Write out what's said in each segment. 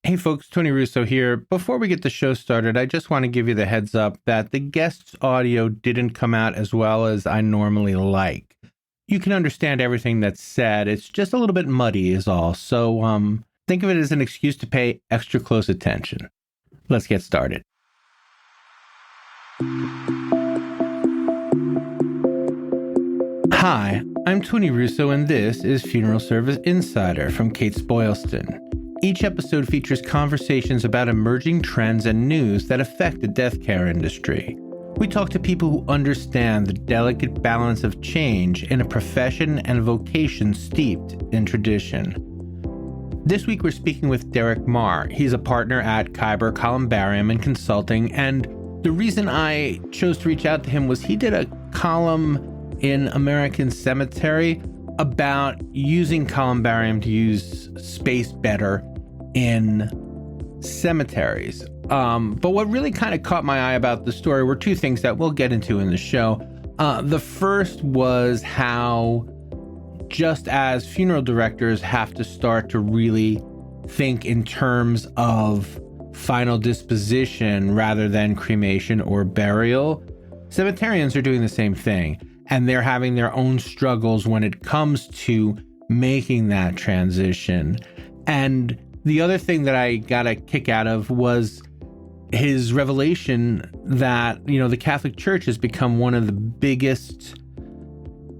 Hey folks, Tony Russo here. Before we get the show started, I just want to give you the heads up that the guest's audio didn't come out as well as I normally like. You can understand everything that's said. It's just a little bit muddy is all. So think of it as an excuse to pay extra close attention. Let's get started. Hi, I'm Tony Russo and this is Funeral Service Insider from Kates-Boylston. Each episode features conversations about emerging trends and news that affect the death care industry. We talk to people who understand the delicate balance of change in a profession and a vocation steeped in tradition. This week we're speaking with Derek Maher. He's a partner at columbarium and consulting, and the reason I chose to reach out to him was he did a column in American Cemetery about using columbarium to use space better in cemeteries. But what really kind of caught my eye about the story were two things that we'll get into in the show. The first was how just as funeral directors have to start to really think in terms of final disposition rather than cremation or burial, cemeterians are doing the same thing. And they're having their own struggles when it comes to making that transition. And the other thing that I got a kick out of was his revelation that, the Catholic Church has become one of the biggest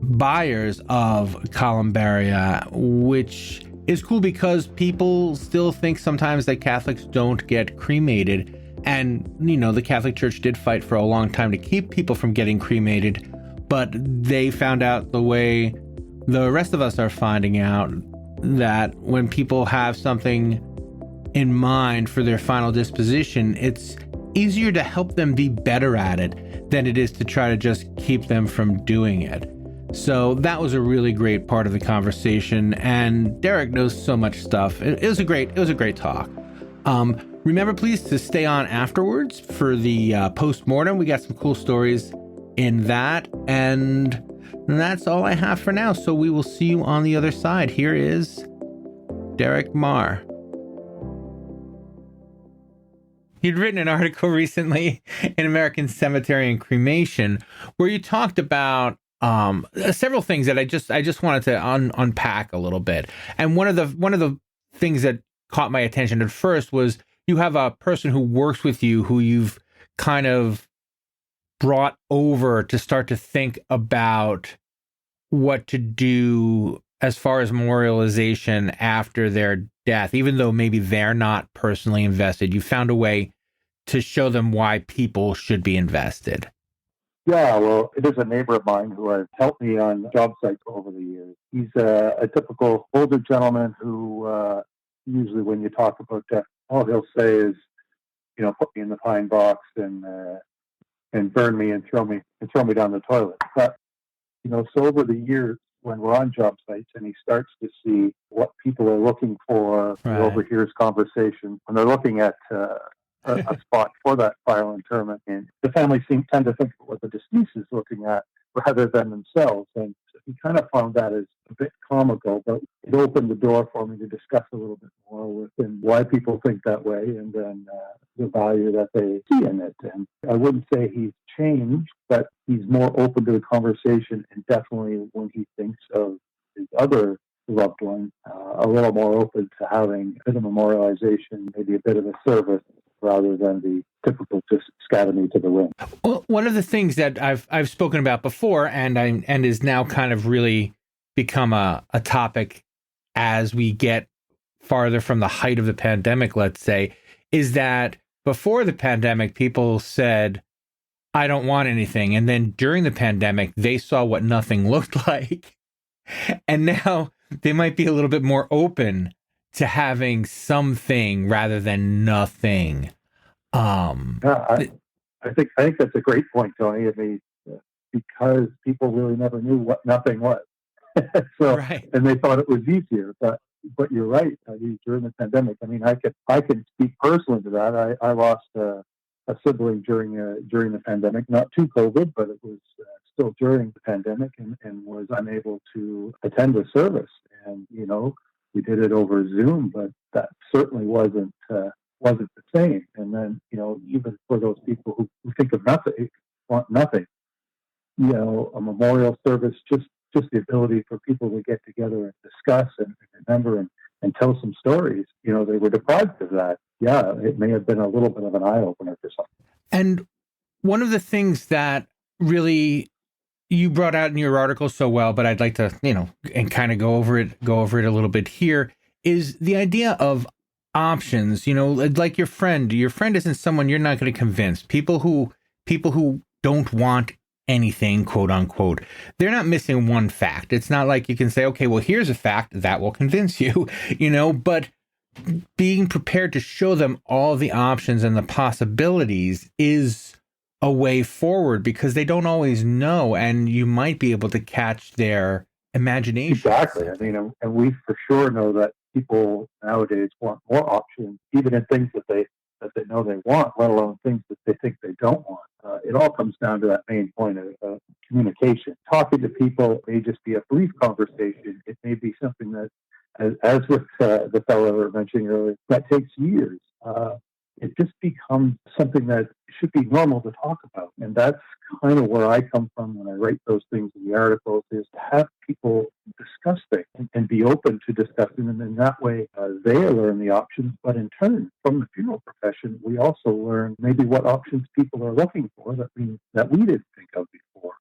buyers of columbaria, which is cool because people still think sometimes that Catholics don't get cremated. And, the Catholic Church did fight for a long time to keep people from getting cremated. But they found out the way the rest of us are finding out that when people have something in mind for their final disposition, it's easier to help them be better at it than it is to try to just keep them from doing it. So that was a really great part of the conversation, and Derek knows so much stuff. It was a great talk. Remember, please, to stay on afterwards for the post-mortem. We got some cool stories in that, and that's all I have for now. So we will see you on the other side. Here is Derek Maher. You'd written an article recently in American Cemetery and Cremation where you talked about several things that I just wanted to unpack a little bit. And one of the things that caught my attention at first was you have a person who works with you who you've kind of brought over to start to think about what to do as far as memorialization after their death, even though maybe they're not personally invested. You found a way to show them why people should be invested. Yeah, well, it is a neighbor of mine who has helped me on job sites over the years. He's a typical older gentleman who usually when you talk about death, all he'll say is, put me in the pine box and burn me and throw me down the toilet. But, so over the years when we're on job sites and he starts to see what people are looking for, right. He overhears conversation when they're looking at a spot for that final interment. And the families tend to think of what the deceased is looking at rather than themselves. And he kind of found that as a bit comical, but it opened the door for me to discuss a little bit more with him why people think that way and then the value that they see in it. And I wouldn't say he's changed, but he's more open to the conversation, and definitely when he thinks of his other loved one, a little more open to having a bit of memorialization, maybe a bit of a service, rather than the typical just scatter me to the wind. Well, one of the things that I've spoken about before and is now kind of really become a topic as we get farther from the height of the pandemic, let's say, is that before the pandemic, people said, I don't want anything. And then during the pandemic, they saw what nothing looked like. And now they might be a little bit more open to having something rather than nothing. I think that's a great point, Tony. I mean, because people really never knew what nothing was, so right. And they thought it was easier. But you're right. I mean, during the pandemic, I mean, I can speak personally to that. I lost a sibling during the pandemic, not to COVID, but it was still during the pandemic, and was unable to attend a service. And we did it over Zoom, but that certainly wasn't the same. And then, even for those people who think of nothing, want nothing, a memorial service, just the ability for people to get together and discuss and remember and tell some stories, they were deprived of that. Yeah, it may have been a little bit of an eye-opener for some. And one of the things that really you brought out in your article so well, but I'd like to, and kind of go over it a little bit here, is the idea of options. Like your friend isn't someone you're not going to convince. People who don't want anything, quote unquote, they're not missing one fact. It's not like you can say, okay, well, here's a fact that will convince you, but being prepared to show them all the options and the possibilities is a way forward, because they don't always know, and you might be able to catch their imagination. Exactly. And we for sure know that people nowadays want more options, even in things that they know they want, let alone things that they think they don't want. It all comes down to that main point of communication. Talking to people may just be a brief conversation. It may be something that, as with the fellow we were mentioning earlier, that takes years. It just becomes something that should be normal to talk about. And that's kind of where I come from when I write those things in the articles, is to have people discuss things and be open to discussing them. In that way, they learn the options. But in turn, from the funeral profession, we also learn maybe what options people are looking for that we didn't think of before.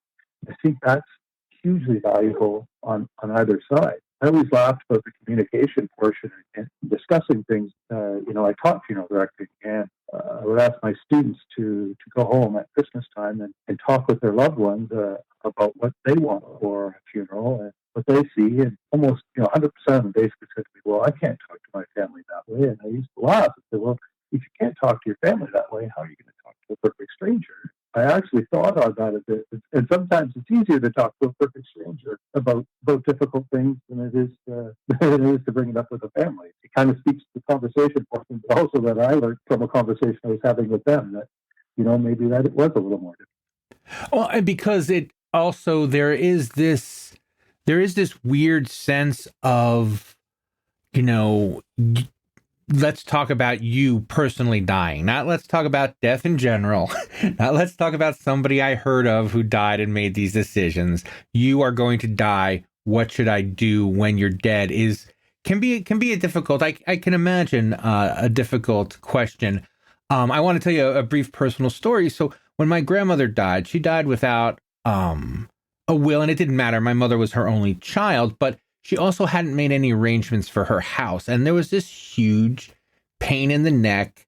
I think that's hugely valuable on either side. I always laughed about the communication portion and discussing things. I taught funeral directing, and I would ask my students to go home at Christmas time and talk with their loved ones about what they want for a funeral and what they see. And almost 100% of them basically said to me, "Well, I can't talk to my family that way." And I used to laugh and say, "Well, if you can't talk to your family that way, how are you going to talk to a perfect stranger?" I actually thought on that a bit, and sometimes it's easier to talk to a perfect stranger about difficult things than it is to bring it up with a family. It kind of speaks to the conversation portion, but also that I learned from a conversation I was having with them that maybe that it was a little more difficult. Well, and because it also there is this weird sense of let's talk about you personally dying, not let's talk about death in general, not let's talk about somebody I heard of who died and made these decisions. You are going to die. What should I do when you're dead? Can be a difficult. I can imagine a difficult question. I want to tell you a brief personal story. So when my grandmother died, she died without a will, and it didn't matter. My mother was her only child, but she also hadn't made any arrangements for her house. And there was this huge pain in the neck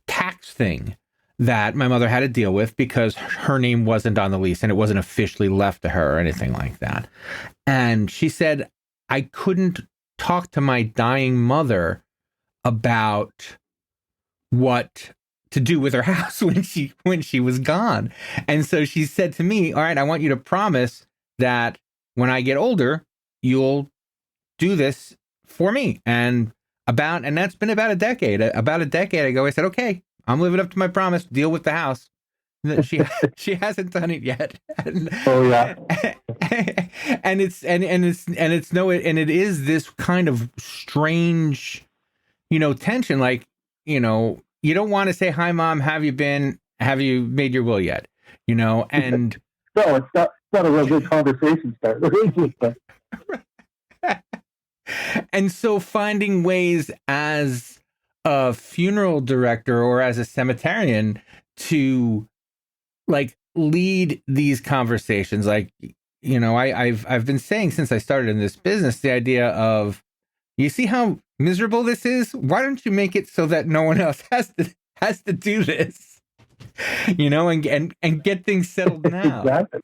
tax thing that my mother had to deal with because her name wasn't on the lease and it wasn't officially left to her or anything like that. And she said, I couldn't talk to my dying mother about what to do with her house when she was gone. And so she said to me, all right, I want you to promise that when I get older, you'll do this for me. And that's been about a decade. About a decade ago, I said, okay, I'm living up to my promise, deal with the house. She hasn't done it yet. Oh yeah. And it is this kind of strange, tension. Like, you don't want to say, hi, Mom, have you made your will yet? And no, it's not a real good conversation starter. And so finding ways as a funeral director or as a cemeterian to lead these conversations. I've been saying since I started in this business, the idea of, you see how miserable this is? Why don't you make it so that no one else has to do this? And get things settled now. Exactly.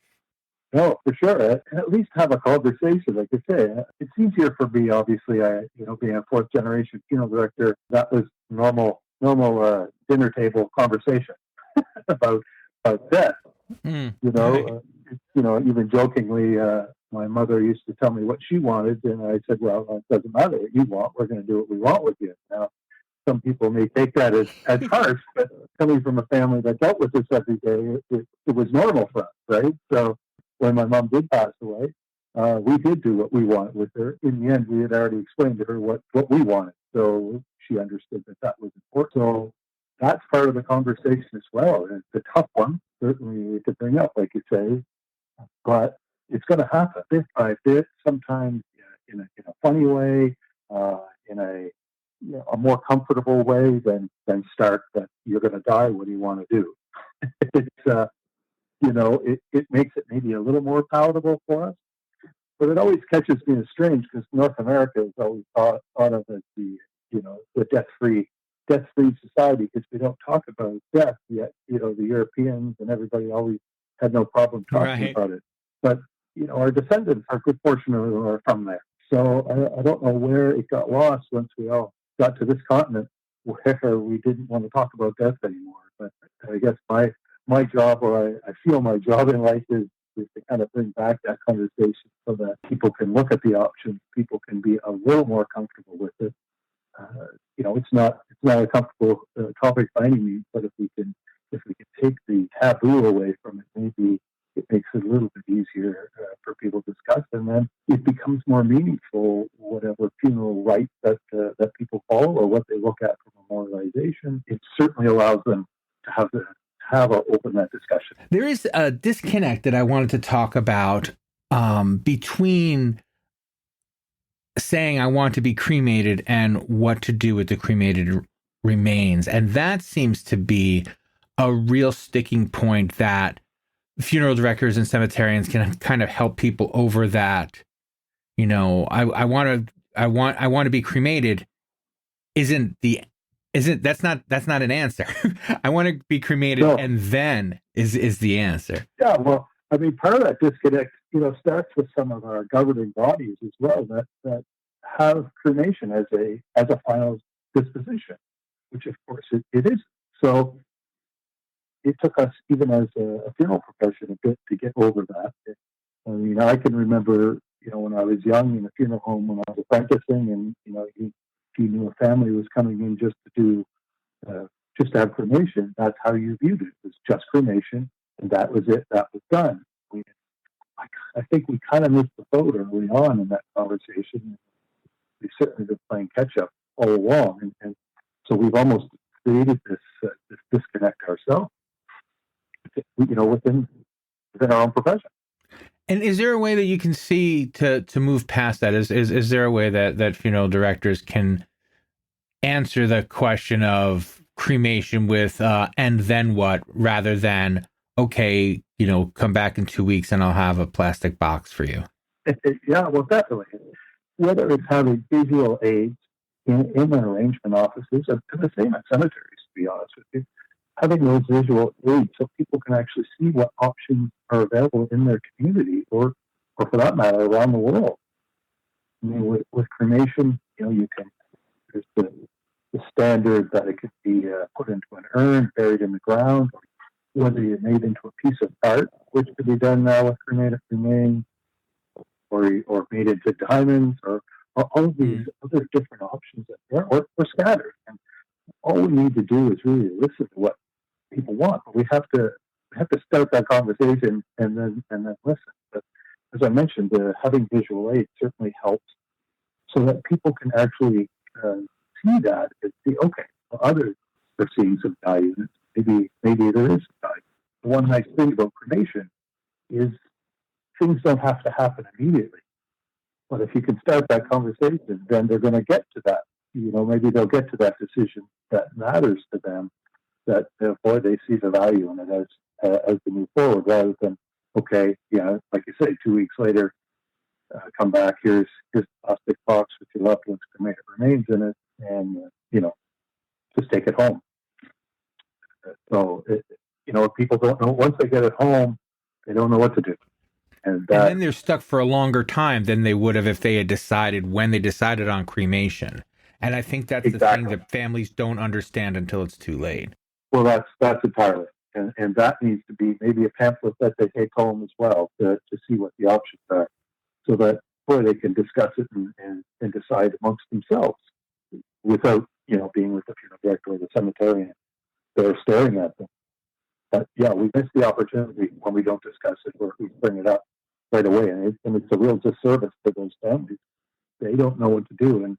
No, for sure. At least have a conversation. Like I say, it's easier for me, obviously, being a fourth generation funeral director, that was normal dinner table conversation about death. Even jokingly, my mother used to tell me what she wanted, and I said, well, it doesn't matter what you want. We're going to do what we want with you. Now, some people may take that as harsh, but coming from a family that dealt with this every day, it was normal for us, right? So when my mom did pass away, we did do what we wanted with her. In the end, we had already explained to her what we wanted. So she understood that was important. So that's part of the conversation as well. It's a tough one, certainly, to bring up, like you say, but it's going to happen bit by bit, sometimes in a funny way, in a more comfortable way than start that you're going to die. What do you want to do? It's, it makes it maybe a little more palatable for us. But it always catches me as strange because North America is always thought of as the death-free society because we don't talk about death yet. The Europeans and everybody always had no problem talking Right. about it. But our descendants, a good portion of them are from there. So I don't know where it got lost once we all got to this continent where we didn't want to talk about death anymore. But I guess my job, or I feel my job in life is to kind of bring back that conversation so that people can look at the options, people can be a little more comfortable with it. It's not a comfortable topic by any means, but if we can take the taboo away from it, maybe it makes it a little bit easier for people to discuss, and then it becomes more meaningful. Whatever funeral rites that people follow or what they look at for memorialization, it certainly allows them to open that discussion. There is a disconnect that I wanted to talk about between saying I want to be cremated and what to do with the cremated remains. And that seems to be a real sticking point that funeral directors and cemeterians can kind of help people over that. I want to be cremated that's not an answer. I want to be cremated, no. And then is the answer. Yeah, well, I mean, part of that disconnect, starts with some of our governing bodies as well that have cremation as a final disposition, which of course it is. So it took us, even as a funeral profession, a bit to get over that. I mean, I can remember, when I was young in a funeral home when I was apprenticing, and you knew a family was coming in just to have cremation. That's how you viewed it. It was just cremation, and that was it. That was done. I think we kind of missed the boat early on in that conversation. We've certainly been playing catch up all along, and so we've almost created this disconnect ourselves. Within our own profession. And is there a way that you can see to move past that? Is there a way that funeral directors can answer the question of cremation with and then what, rather than, okay, come back in 2 weeks and I'll have a plastic box for you? Yeah, well, definitely. Whether it's having visual aids in arrangement offices, and the same at cemeteries, to be honest with you, having those visual aids so people can actually see what options are available in their community, or for that matter, around the world. I mean, with cremation, you can. There's the standard that it could be put into an urn, buried in the ground, or whether you're made into a piece of art, which could be done now with cremated remains, or made into diamonds, or all of these other different options that there, or scattered. And all we need to do is really listen to what people want. But we have to start that conversation and then listen. But as I mentioned, having visual aids certainly helps, so that people can actually see that and see, okay, well, others are seeing some value in it. Maybe there is some value. The one nice thing about cremation is things don't have to happen immediately. But if you can start that conversation, then they're going to get to that. Maybe they'll get to that decision that matters to them, that boy, they see the value in it as they move forward, rather than, okay, yeah, like you say, 2 weeks later, come back, here's a plastic box with your loved one's cremated remains in it, and just take it home. So if people don't know, once they get it home, they don't know what to do. And then they're stuck for a longer time than they would have if they had decided when they decided on cremation. And I think that's exactly the thing that families don't understand until it's too late. Well, that's entirely. And that needs to be maybe a pamphlet that they take home as well to see what the options are, so that they can discuss it and decide amongst themselves without being with the funeral director or the cemeterian. They're staring at them. But yeah, we miss the opportunity when we don't discuss it or we bring it up. right away. And it's a real disservice to those families. They don't know what to do. And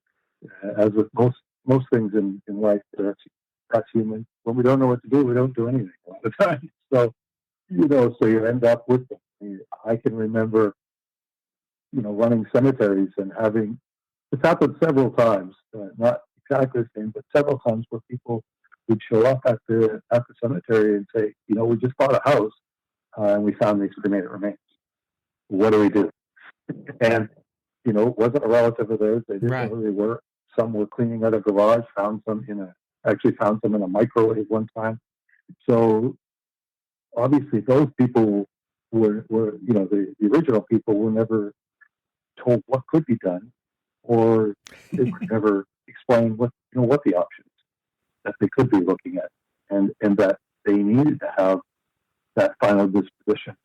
as with most things in life, that's human. When we don't know what to do, we don't do anything a lot of times. So, so you end up with them. I can remember, running cemeteries and having, it's happened several times, not exactly the same, but several times where people would show up at the cemetery and say, we just bought a house and we found these cremated remains. What do we do? And, it wasn't a relative of theirs. They didn't know who they were. Some were cleaning out a garage, found some in a microwave one time. So obviously those people were the original people were never told what could be done, or they were never explained what the options that they could be looking at, and that they needed to have that final disposition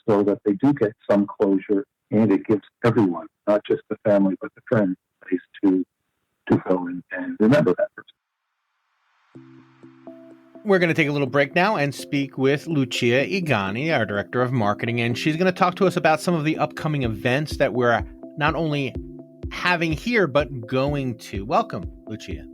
so that they do get some closure, and it gives everyone, not just the family but the friends, place to go and remember that person. We're going to take a little break now and speak with Lucia Igani, our Director of Marketing, and she's going to talk to us about some of the upcoming events that we're not only having here, but going to. Welcome, Lucia.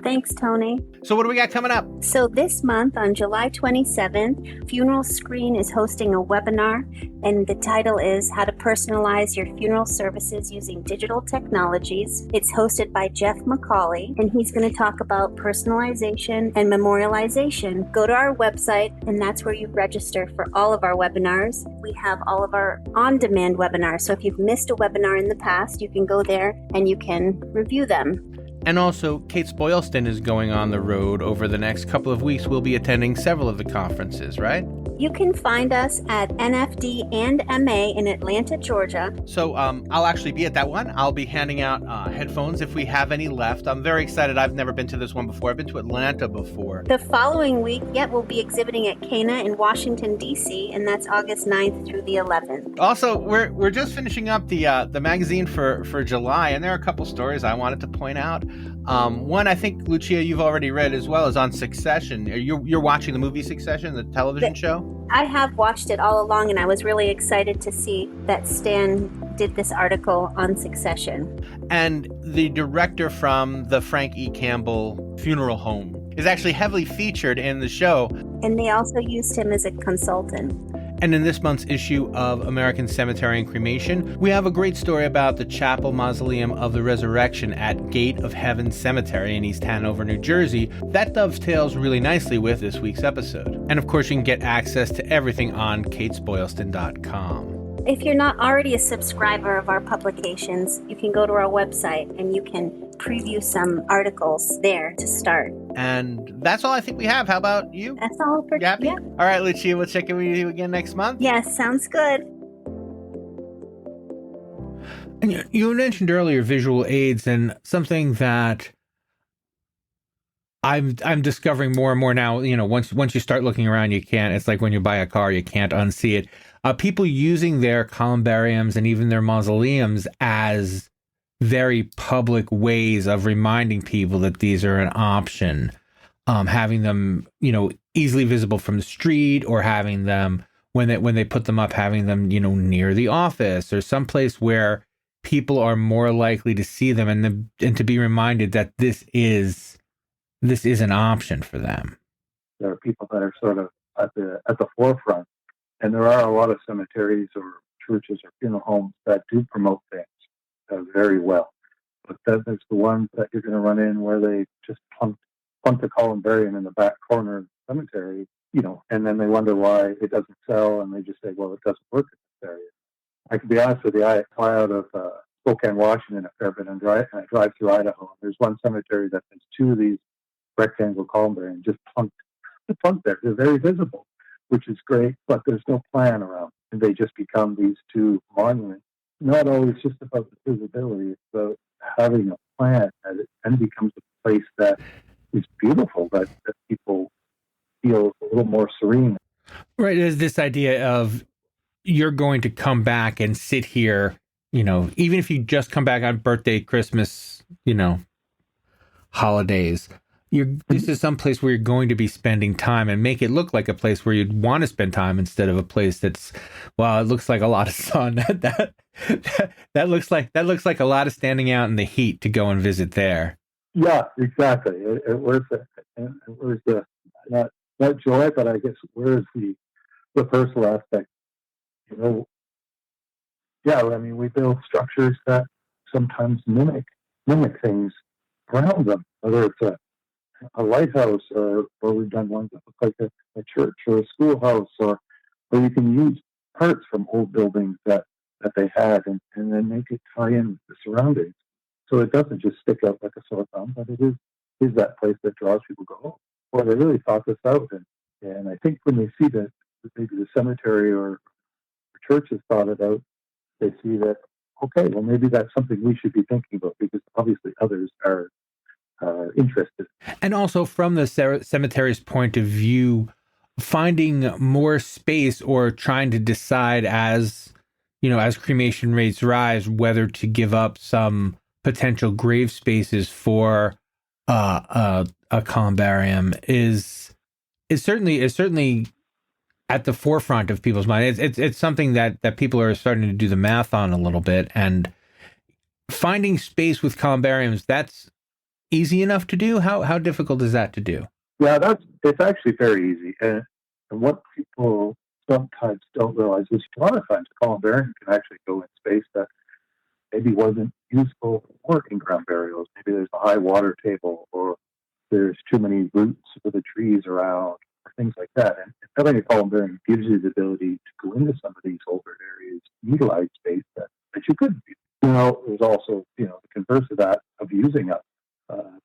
Thanks, Tony. So what do we got coming up? So this month on July 27th, Funeral Screen is hosting a webinar, and the title is How to Personalize Your Funeral Services Using Digital Technologies. It's hosted by Jeff McCauley, and he's going to talk about personalization and memorialization. Go to our website, and that's where you register for all of our webinars. We have all of our on-demand webinars, so if you've missed a webinar in the past, you can go there and you can review them. And also, Kates-Boylston is going on the road over the next couple of weeks. We'll be attending several of the conferences, right? You can find us at NFD and MA in Atlanta, Georgia. So I'll actually be at that one. I'll be handing out headphones if we have any left. I'm very excited. I've never been to this one before. I've been to Atlanta before. The following week, we'll be exhibiting at Cana in Washington, D.C., and that's August 9th through the 11th. Also, we're just finishing up the magazine for July, and there are a couple stories I wanted to point out. One, I think, Lucia, you've already read as well, is on Succession. You're watching the movie Succession, the television show? I have watched it all along, and I was really excited to see that Stan did this article on Succession. And the director from the Frank E. Campbell funeral home is actually heavily featured in the show. And they also used him as a consultant. And in this month's issue of American Cemetery and Cremation, we have a great story about the Chapel Mausoleum of the Resurrection at Gate of Heaven Cemetery in East Hanover, New Jersey. That dovetails really nicely with this week's episode. And of course, you can get access to everything on Kates-Boylston.com. If you're not already a subscriber of our publications, you can go to our website and you can preview some articles there to start. And that's all I think we have. How about you? That's all for you happy? Yeah. All right, Lucia, we'll check in with you again next month. Yes, sounds good. And you mentioned earlier visual aids, and something that I'm discovering more and more now. Once you start looking around, you can't. It's like when you buy a car, you can't unsee it. People using their columbariums and even their mausoleums as very public ways of reminding people that these are an option, having them, easily visible from the street, or having them when they put them up, having them, near the office or someplace where people are more likely to see them and to be reminded that this is an option for them. There are people that are sort of at the forefront, and there are a lot of cemeteries or churches or funeral homes that do promote things very well. But then there's the ones that you're going to run in where they just plunk the columbarium in the back corner of the cemetery, and then they wonder why it doesn't sell, and they just say, well, it doesn't work in this area. I can be honest with you, I fly out of Spokane, Washington a fair bit, and I drive through Idaho, and there's one cemetery that has two of these rectangle columbariums just plunked there. They're very visible, which is great, but there's no plan around, and they just become these two monuments. Not always just about the visibility, it's about having a plan, and it then becomes a place that is beautiful, that people feel a little more serene. Right, there's this idea of you're going to come back and sit here, even if you just come back on birthday, Christmas, holidays, this is some place where you're going to be spending time, and make it look like a place where you'd want to spend time instead of a place that's, well, it looks like a lot of sun. That looks like a lot of standing out in the heat to go and visit there. Yeah, exactly. Where's the not joy, but I guess where's the personal aspect? You know, yeah. I mean, we build structures that sometimes mimic things around them, whether it's a lighthouse, or we've done ones that look like a church or a schoolhouse, or you can use parts from old buildings that they had, and then make it tie in with the surroundings. So it doesn't just stick out like a sore thumb, but it is that place that draws people to go, oh, well, they really thought this out. And I think when they see that maybe the cemetery or church has thought it out, they see that, okay, well, maybe that's something we should be thinking about, because obviously others are interested. And also from the cemetery's point of view, finding more space or trying to decide as cremation rates rise, whether to give up some potential grave spaces for a columbarium is certainly at the forefront of people's minds. It's something that people are starting to do the math on a little bit, and finding space with columbariums, that's easy enough to do. How difficult is that to do? Yeah, it's actually very easy, and what people sometimes don't realize is a lot of times columbarium can actually go in space that maybe wasn't useful for in-ground burials. Maybe there's a high water table, or there's too many roots for the trees around, or things like that. And having a columbarium gives you the ability to go into some of these older areas, utilize space that you couldn't use. There's also, the converse of that, of using up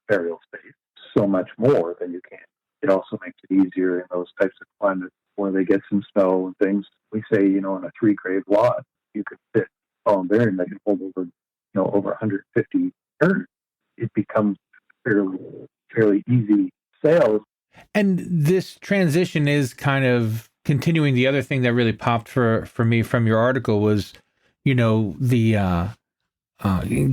burial space so much more than you can. It also makes it easier in those types of climates where they get some snow and things. We say, in a 3-grave lot, you could fit columbarium that can hold over 150 urns. It becomes fairly easy sales. And this transition is kind of continuing. The other thing that really popped for me from your article was, the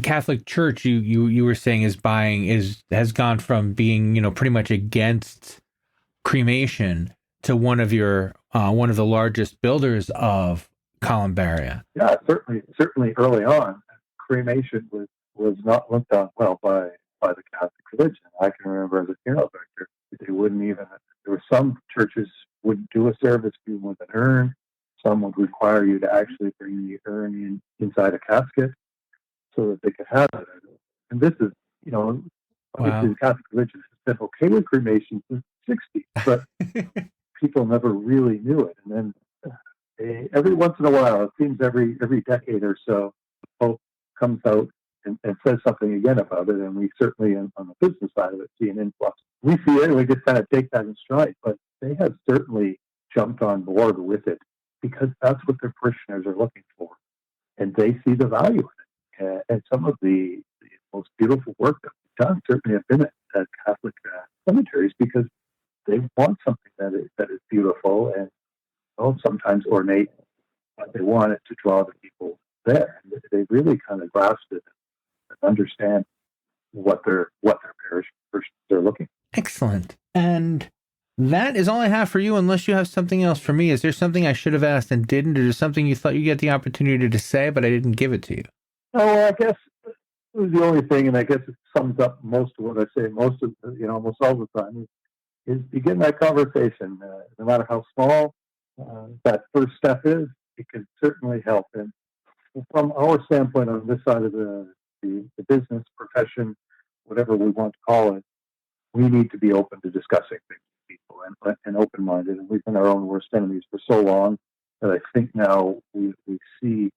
Catholic Church you were saying has gone from being pretty much against cremation to one of the largest builders of columbaria. Yeah, certainly early on, cremation was not looked on well by the Catholic religion. I can remember as a funeral director, they wouldn't even. There were some churches wouldn't do a service with an urn. Some would require you to actually bring the urn inside a casket so that they could have it. And this is, obviously the Catholic religion has been okay with cremation since the 60s, but people never really knew it. And then every once in a while, it seems every decade or so, the Pope comes out and says something again about it. And we certainly, on the business side of it, see an influx. We see it, and we just kind of take that in stride. But they have certainly jumped on board with it, because that's what their parishioners are looking for. And they see the value in it. And some of the most beautiful work that we've done certainly have been at Catholic cemeteries, because they want something that is beautiful and sometimes ornate, but they want it to draw the people there. And they really kind of grasp it and understand what their parish they're looking for. Excellent. And that is all I have for you, unless you have something else for me. Is there something I should have asked and didn't, or is something you thought you get the opportunity to say, but I didn't give it to you? Oh, I guess it was the only thing, and I guess it sums up most of what I say almost all the time, is begin that conversation. No matter how small that first step is, it can certainly help. And from our standpoint on this side of the business profession, whatever we want to call it, we need to be open to discussing things with people and open-minded. And we've been our own worst enemies for so long that I think now we see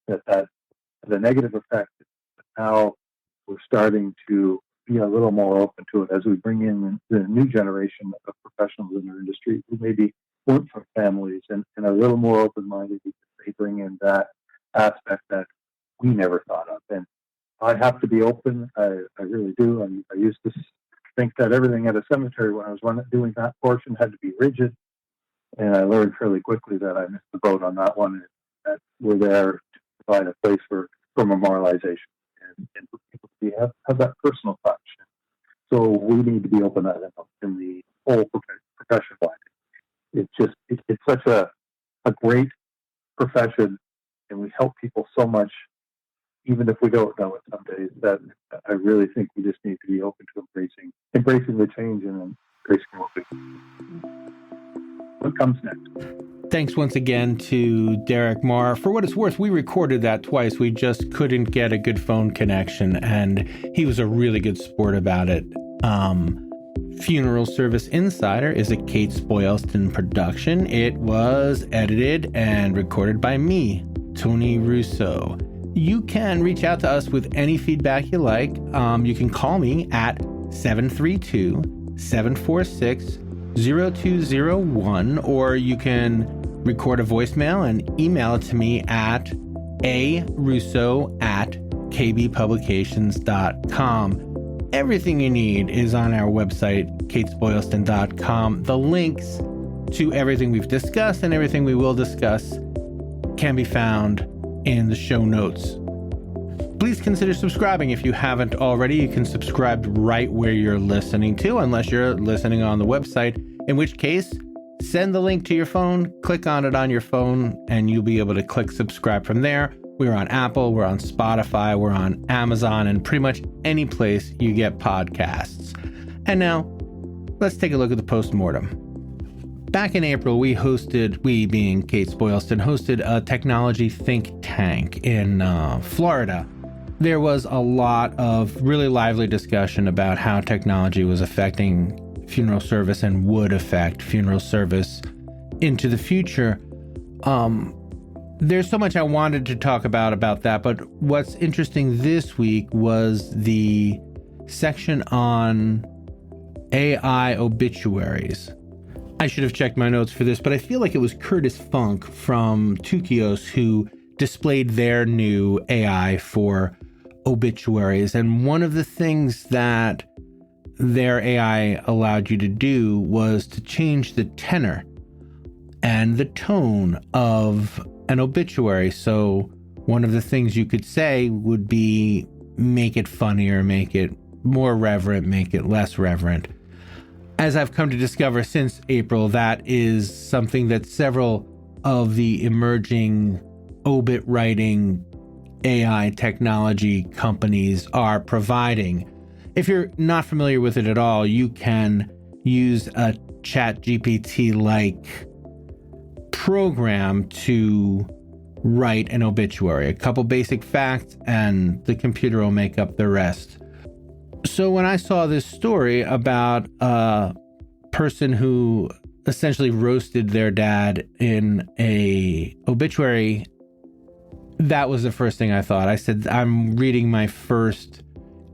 that the negative effect. Now we're starting to be a little more open to it as we bring in the new generation of professionals in our industry who maybe weren't from families and are a little more open-minded, because they bring in that aspect that we never thought of. And I have to be open. I really do. I used to think that everything at a cemetery when I was doing that portion had to be rigid. And I learned fairly quickly that I missed the boat on that one. That we're there to provide a place for memorialization and for people to have that personal touch. So we need to be open in the whole profession line. It's such a great profession, and we help people so much, even if we don't know it some days, that I really think we just need to be open to embracing the change and embracing what comes next. Thanks once again to Derek Maher. For what it's worth, we recorded that twice. We just couldn't get a good phone connection, and he was a really good sport about it. Funeral Service Insider is a Kates-Boylston production. It was edited and recorded by me, Tony Russo. You can reach out to us with any feedback you like. You can call me at 732-746-0201, or you can record a voicemail and email it to me at arusso@kbpublications.com. Everything you need is on our website, Kates-Boylston.com. The links to everything we've discussed and everything we will discuss can be found in the show notes. Please consider subscribing if you haven't already. You can subscribe right where you're listening to, unless you're listening on the website, in which case, send the link to your phone, click on it on your phone, and you'll be able to click subscribe from there. We're on Apple, we're on Spotify, we're on Amazon, and pretty much any place you get podcasts. And now, let's take a look at the postmortem. Back in April, we being Kates-Boylston, hosted a technology think tank in Florida. There was a lot of really lively discussion about how technology was affecting funeral service and would affect funeral service into the future. There's so much I wanted to talk about that, but what's interesting this week was the section on AI obituaries. I should have checked my notes for this, but I feel like it was Curtis Funk from Tukios who displayed their new AI for obituaries. And one of the things that their AI allowed you to do was to change the tenor and the tone of an obituary. So one of the things you could say would be make it funnier, make it more reverent, make it less reverent. As I've come to discover since April, that is something that several of the emerging obit writing AI technology companies are providing. If you're not familiar with it at all, you can use a ChatGPT-like program to write an obituary. A couple basic facts, and the computer will make up the rest. So when I saw this story about a person who essentially roasted their dad in a obituary, that was the first thing I thought. I said, I'm reading my first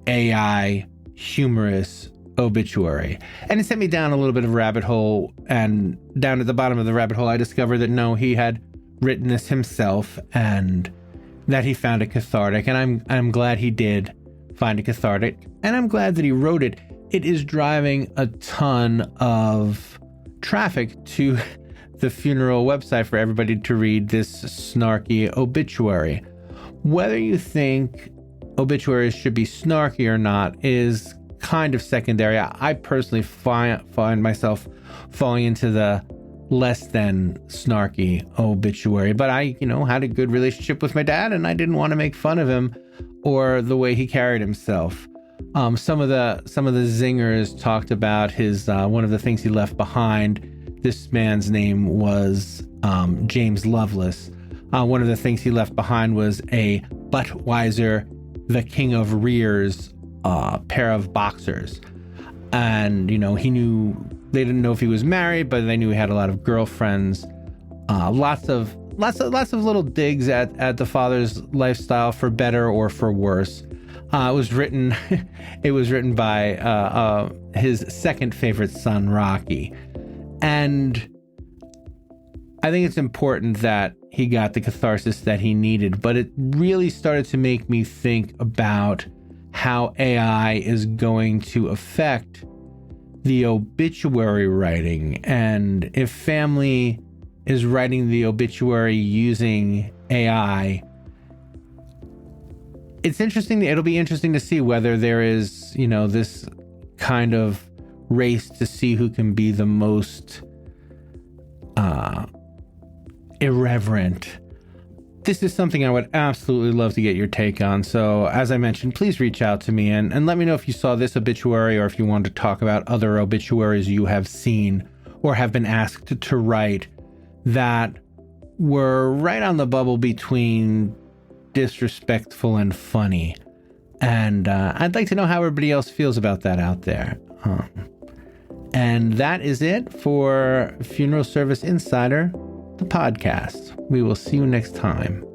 AI humorous obituary. And it sent me down a little bit of a rabbit hole, and down at the bottom of the rabbit hole, I discovered that no, he had written this himself and that he found it cathartic. And I'm glad he did find it cathartic. And I'm glad that he wrote it. It is driving a ton of traffic to the funeral website for everybody to read this snarky obituary. Whether you think obituaries should be snarky or not is kind of secondary. I personally find myself falling into the less than snarky obituary, but I, had a good relationship with my dad, and I didn't want to make fun of him or the way he carried himself. Some of the zingers talked about his one of the things he left behind. This man's name was James Lovelace. One of the things he left behind was a Budweiser, the King of Rears pair of boxers. And, he knew, they didn't know if he was married, but they knew he had a lot of girlfriends. Lots of little digs at the father's lifestyle, for better or for worse. It was written by his second favorite son, Rocky. And I think it's important that he got the catharsis that he needed, but it really started to make me think about how AI is going to affect the obituary writing. And if family is writing the obituary using AI, it'll be interesting to see whether there is, this kind of race to see who can be the most irreverent. This is something I would absolutely love to get your take on. So as I mentioned, please reach out to me and let me know if you saw this obituary or if you want to talk about other obituaries you have seen or have been asked to write that were right on the bubble between disrespectful and funny. And I'd like to know how everybody else feels about that out there. And that is it for Funeral Service Insider, the podcast. We will see you next time.